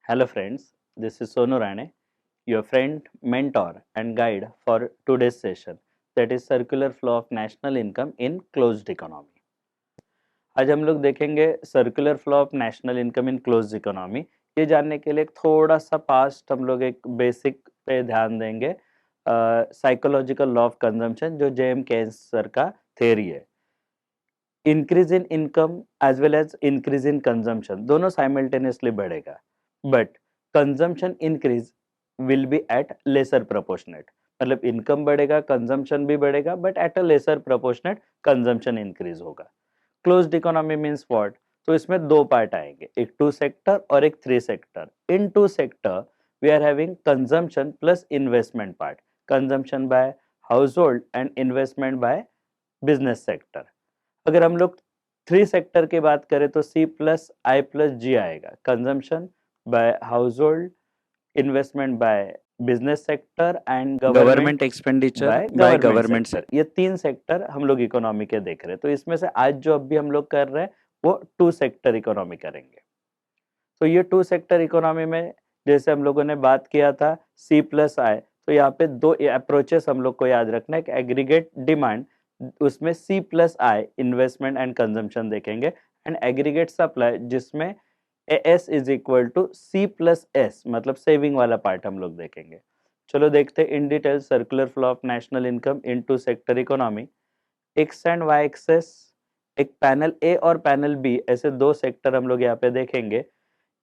Hello friends, this is Sonu Rane, your friend, mentor and guide for today's session, that is circular flow of national income in closed economy. आज हम लोग देखेंगे circular flow of national income in closed economy. ये जानने के लिए थोड़ा सा पास्ट हम लोग एक बेसिक पे ध्यान देंगे। साइकोलॉजिकल लॉ ऑफ कंजम्पशन जो जेएम केन्स सर का थ्योरी है। Increase in income as well as increase in consumption दोनों साइमल्टेनियसली बढ़ेगा, but consumption increase will be at lesser proportionate. मतलब इनकम बढ़ेगा, कंजम्पशन भी बढ़ेगा, but at a lesser proportionate consumption increase होगा। Closed economy means what? तो इसमें दो पार्ट आएंगे, एक टू सेक्टर और एक three sector. In two sector we are having consumption plus investment part, consumption by household and investment by business sector. अगर हम लोग थ्री सेक्टर की बात करें तो सी प्लस आई प्लस जी आएगा, consumption by household, investment by business sector and government expenditure by government sector. ये तीन सेक्टर हम लोग इकोनॉमी के देख रहे हैं। तो इसमें से आज जो अभी हम लोग कर रहे हैं वो टू सेक्टर इकोनॉमी करेंगे। तो ये टू सेक्टर इकोनॉमी में जैसे हम लोगों ने बात किया था सी प्लस आई, तो यहाँ पे दो अप्रोचेस हम लोग को याद रखना है कि एग्रीगेट डिमांड, उसमें C plus I investment and consumption देखेंगे, एंड एग्रीगेट सप्लाई जिसमें S is equal to C plus S मतलब सेविंग वाला पार्ट हम लोग देखेंगे। चलो देखते हैं in detail circular flow of national income in two sector economy. X and Y axes, एक पैनल ए और पैनल बी ऐसे दो सेक्टर हम लोग यहाँ पे देखेंगे।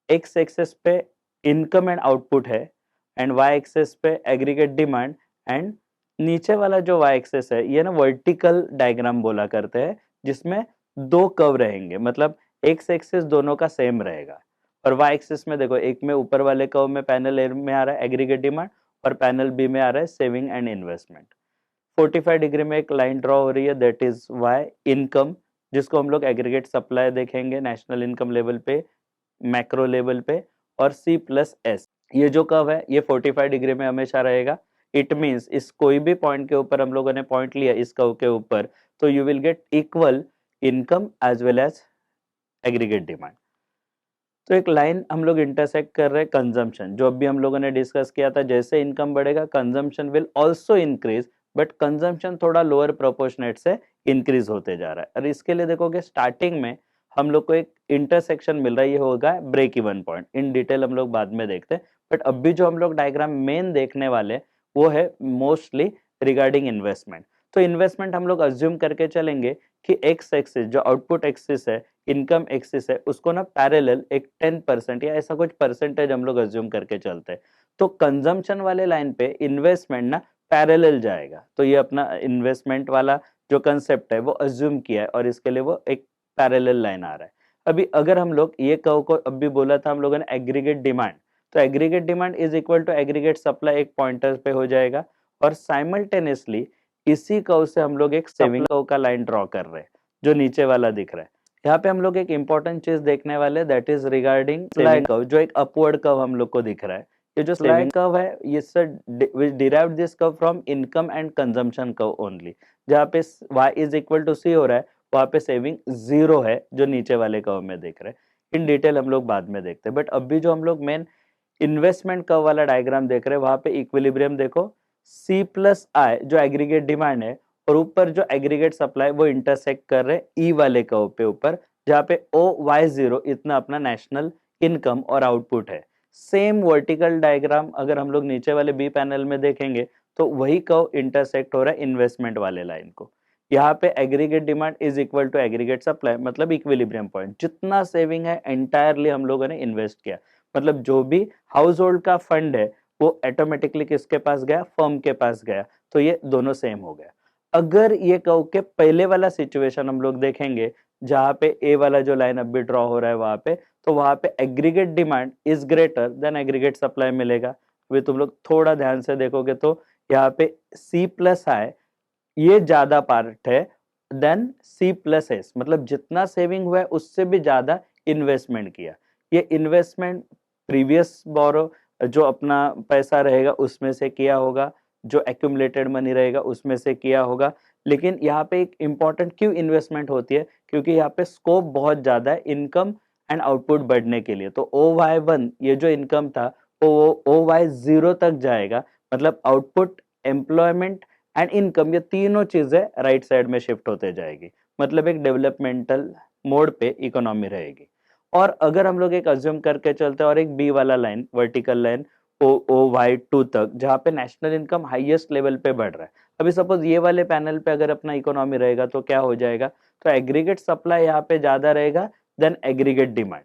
एक्स एक्सेस पे इनकम एंड आउटपुट है, एंड वाई एक्सेस पे एग्रीगेट डिमांड, एंड नीचे वाला जो वाई एक्सेस है ये ना वर्टिकल डायग्राम बोला करते हैं, जिसमें दो कर्व रहेंगे। मतलब एक्स एक्सेस दोनों का सेम रहेगा, और वाई एक्सेस में देखो एक में ऊपर वाले कर्व में पैनल ए में आ रहा है एग्रीगेट डिमांड, और पैनल बी में आ रहा है सेविंग एंड इन्वेस्टमेंट। 45 डिग्री में एक लाइन ड्रॉ हो रही है, दैट इज वाई इनकम, जिसको हम लोग एग्रीगेट सप्लाई देखेंगे नेशनल इनकम लेवल पे, मैक्रो लेवल पे, और सी प्लस एस। ये जो कर्व है ये 45 डिग्री में हमेशा रहेगा। इट मीन्स इस कोई भी पॉइंट के ऊपर हम लोगों ने पॉइंट लिया इस कर्व के ऊपर, तो you will get equal income as well as aggregate demand. तो एक लाइन हम लोग इंटरसेक्ट कर रहे हैं कंजम्पशन, जो अभी हम लोगों ने डिस्कस किया था, जैसे इनकम बढ़ेगा consumption will also increase, but consumption थोड़ा लोअर प्रोपोर्शनेट से इंक्रीज होते जा रहा है। और इसके लिए देखोगे स्टार्टिंग में हम लोग को एक इंटरसेक्शन मिल रहा है, ये होगा break even point. In detail हम लोग बाद में देखते हैं, बट अभी जो हम लोग डायग्राम मेन देखने वाले वो है मोस्टली रिगार्डिंग इन्वेस्टमेंट। तो इन्वेस्टमेंट हम लोग अज्यूम करके चलेंगे कि एक्स एक्सिस जो आउटपुट एक्सिस है, इनकम एक्सिस है, उसको ना पैरेलल एक 10% या ऐसा कुछ परसेंटेज हम लोग अज्यूम करके चलते हैं। तो कंजम्पशन वाले लाइन पे इन्वेस्टमेंट ना पैरेलल जाएगा। तो ये अपना इन्वेस्टमेंट वाला जो कंसेप्ट है वो अज्यूम किया है, और इसके लिए वो एक पैरेलल लाइन आ रहा है। अभी अगर हम लोग ये कर्व को अभी बोला था हम लोगों ने एग्रीगेट डिमांड, तो aggregate demand is equal to aggregate supply एक पॉइंटर पे हो जाएगा, और साइमल्टेनियसली इसी कर्व से हम लोग एक सेविंग कर्व का लाइन ड्रॉ कर रहे हैं जो नीचे वाला दिख रहा है। यहाँ पे हम लोग एक इंपॉर्टेंट चीज देखने वाले, that is regarding saving curve, जो एक अपवर्ड कर्व हम लोग को दिख रहा है। ये जो सेविंग कर्व है ये sir derive this curve from income and consumption curve only. जहाँ पे y इज इक्वल टू सी हो रहा है वहां पे सेविंग जीरो है, जो नीचे वाले कर्व में देख रहे हैं। इन डिटेल हम लोग बाद में देखते हैं, बट अभी जो हम लोग मेन इन्वेस्टमेंट कर्व वाला डायग्राम देख रहे हैं वहां पे इक्विलिब्रियम देखो, सी प्लस आई जो एग्रीगेट डिमांड है और ऊपर जो एग्रीगेट सप्लाई वो इंटरसेक्ट कर रहे हैं ई वाले कर्व पे ऊपर, जहाँ पे ओ वाई जीरो इतना अपना नेशनल इनकम और आउटपुट है। सेम वर्टिकल डायग्राम अगर हम लोग नीचे वाले बी पैनल में देखेंगे तो वही कर्व इंटरसेक्ट हो रहा है इन्वेस्टमेंट वाले लाइन को। यहाँ पे aggregate demand is equal to aggregate supply मतलब इक्विलिब्रियम पॉइंट, जितना सेविंग है एंटायरली हम लोगों ने इन्वेस्ट किया। मतलब जो भी हाउस होल्ड का फंड है वो ऑटोमेटिकली किसके पास गया, फर्म के पास गया। तो ये दोनों सेम हो गया। अगर ये कहो के पहले वाला सिचुएशन हम लोग देखेंगे जहां पे ए वाला जो लाइन अभी ड्रॉ हो रहा है वहां पे, तो वहां पे aggregate demand is greater than aggregate supply मिलेगा। अभी तुम लोग थोड़ा ध्यान से देखोगे तो यहाँ पे सी प्लस है ये ज्यादा पार्ट है देन सी प्लस एस, मतलब जितना सेविंग हुआ है उससे भी ज्यादा इन्वेस्टमेंट किया। ये इन्वेस्टमेंट प्रीवियस बोरो जो अपना पैसा रहेगा उसमें से किया होगा, जो एक्यूमुलेटेड मनी रहेगा उसमें से किया होगा। लेकिन यहाँ पे एक इम्पॉर्टेंट क्यों इन्वेस्टमेंट होती है, क्योंकि यहाँ पे स्कोप बहुत ज्यादा है इनकम एंड आउटपुट बढ़ने के लिए। तो OY1 ये जो इनकम था वो OY0 तक जाएगा, मतलब आउटपुट, एम्प्लॉयमेंट एंड इनकम, ये तीनों चीजें राइट साइड में शिफ्ट होते जाएगी, मतलब एक डेवलपमेंटल मोड पे इकोनॉमी रहेगी। और अगर हम लोग एक अज्यूम करके चलते हैं और एक बी वाला लाइन, वर्टिकल लाइन OY2 तक, जहाँ पे नेशनल इनकम हाईएस्ट लेवल पे बढ़ रहा है। अभी सपोज ये वाले पैनल पे अगर अपना इकोनॉमी रहेगा तो क्या हो जाएगा, तो एग्रीगेट सप्लाई यहाँ पे ज्यादा रहेगा देन एग्रीगेट डिमांड।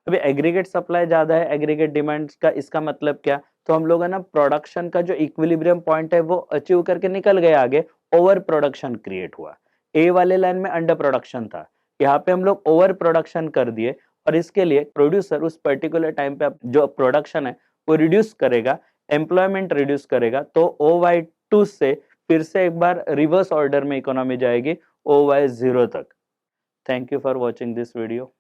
अभी एग्रीगेट सप्लाई ज्यादा है, एग्रीगेट डिमांड का इसका मतलब क्या, तो हम लोग है ना प्रोडक्शन का जो इक्विलिब्रियम पॉइंट है वो अचीव करके निकल गए आगे, ओवर प्रोडक्शन क्रिएट हुआ। ए वाले लाइन में अंडर प्रोडक्शन था, यहाँ पे हम लोग ओवर प्रोडक्शन कर दिए, और इसके लिए प्रोड्यूसर उस पर्टिकुलर टाइम पे जो प्रोडक्शन है वो रिड्यूस करेगा, एम्प्लॉयमेंट रिड्यूस करेगा, तो OY2 से फिर से एक बार रिवर्स ऑर्डर में इकोनॉमी जाएगी OY0 तक। Thank you for watching this video.